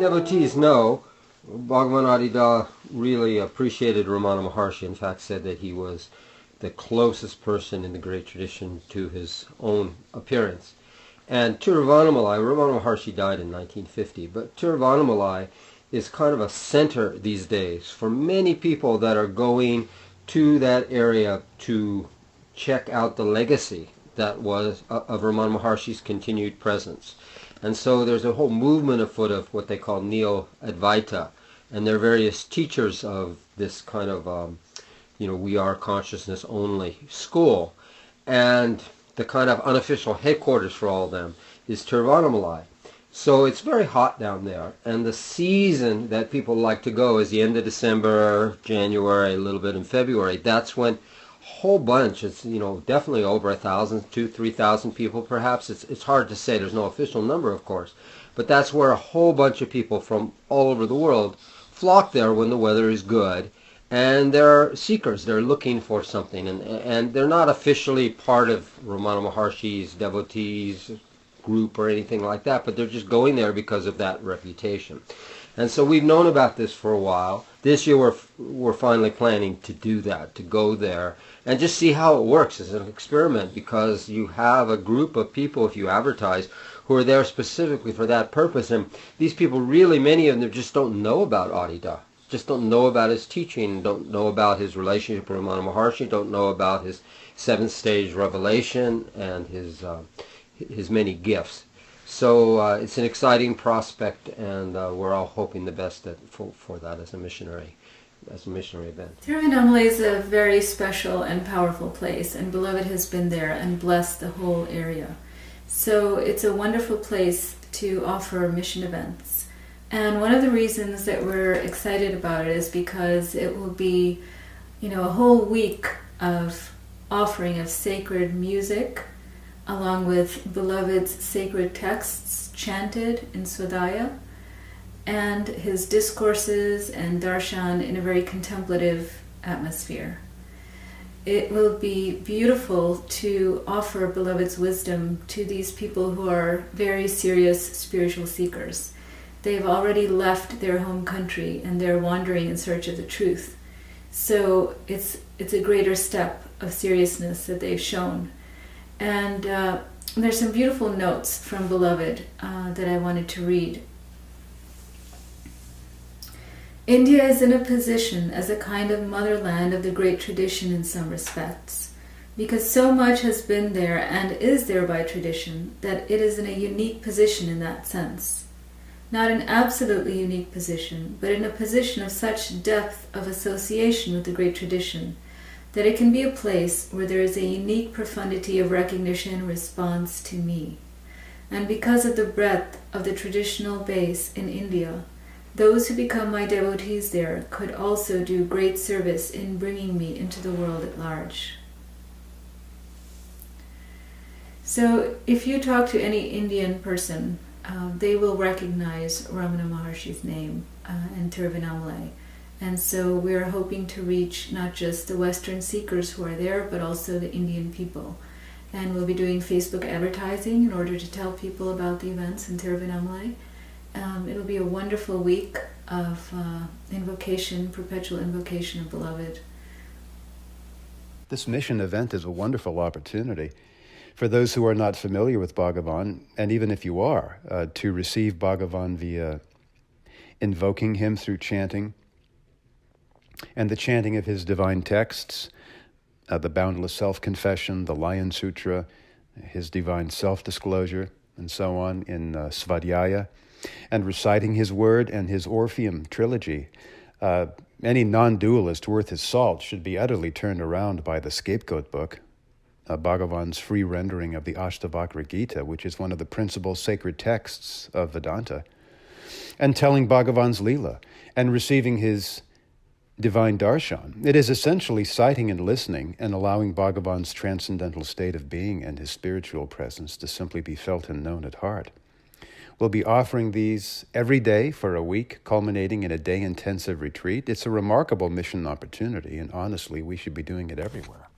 devotees know, Bhagavan Adida really appreciated Ramana Maharshi. In fact, said that he was the closest person in the great tradition to his own appearance. And Tiruvannamalai, Ramana Maharshi died in 1950, but Tiruvannamalai is kind of a center these days for many people that are going to that area to check out the legacy that was of Ramana Maharshi's continued presence. And so there's a whole movement afoot of what they call Neo-Advaita, and there are various teachers of this kind of, we are consciousness only school. And the kind of unofficial headquarters for all of them is Tiruvannamalai. So it's very hot down there, and the season that people like to go is the end of December, January, a little bit in February. That's when a whole bunch, it's definitely over 1,000, 2,000, 3,000 people perhaps. It's hard to say, there's no official number of course, but that's where a whole bunch of people from all over the world flock there when the weather is good. And they're seekers, they're looking for something, and they're not officially part of Ramana Maharshi's devotees group or anything like that, but they're just going there because of that reputation. And so we've known about this for a while. This year we're finally planning to do that, to go there and just see how it works as an experiment, because you have a group of people, if you advertise, who are there specifically for that purpose. And these people really, many of them just don't know about Adida. Just don't know about his teaching, don't know about his relationship with Ramana Maharshi, don't know about his seventh stage revelation and his many gifts. So it's an exciting prospect, and we're all hoping the best for that as a missionary event. Anomaly is a very special and powerful place, and Beloved has been there and blessed the whole area. So it's a wonderful place to offer mission events. And one of the reasons that we're excited about it is because it will be, a whole week of offering of sacred music, along with Beloved's sacred texts chanted in Swadhyaya, and his discourses and darshan in a very contemplative atmosphere. It will be beautiful to offer Beloved's wisdom to these people who are very serious spiritual seekers. They've already left their home country and they're wandering in search of the truth. So it's a greater step of seriousness that they've shown. And there's some beautiful notes from Beloved that I wanted to read. India is in a position as a kind of motherland of the great tradition in some respects, because so much has been there and is there by tradition that it is in a unique position in that sense. Not an absolutely unique position, but in a position of such depth of association with the great tradition that it can be a place where there is a unique profundity of recognition and response to me. And because of the breadth of the traditional base in India, those who become my devotees there could also do great service in bringing me into the world at large. So if you talk to any Indian person, they will recognize Ramana Maharshi's name and Tiruvannamalai. And so we're hoping to reach not just the Western seekers who are there, but also the Indian people. And we'll be doing Facebook advertising in order to tell people about the events in Tiruvannamalai. It'll be a wonderful week of invocation, perpetual invocation of Beloved. This mission event is a wonderful opportunity for those who are not familiar with Bhagavan, and even if you are, to receive Bhagavan via invoking him through chanting, and the chanting of his divine texts, the Boundless Self-Confession, the Lion Sutra, his divine self-disclosure, and so on in Svadhyaya, and reciting his word and his Orpheum trilogy. Any non-dualist worth his salt should be utterly turned around by the Scapegoat book, Bhagavan's free rendering of the Ashtavakra Gita, which is one of the principal sacred texts of Vedanta, and telling Bhagavan's Leela, and receiving his divine darshan. It is essentially sighting and listening and allowing Bhagavan's transcendental state of being and his spiritual presence to simply be felt and known at heart. We'll be offering these every day for a week, culminating in a day-intensive retreat. It's a remarkable mission opportunity, and honestly, we should be doing it everywhere.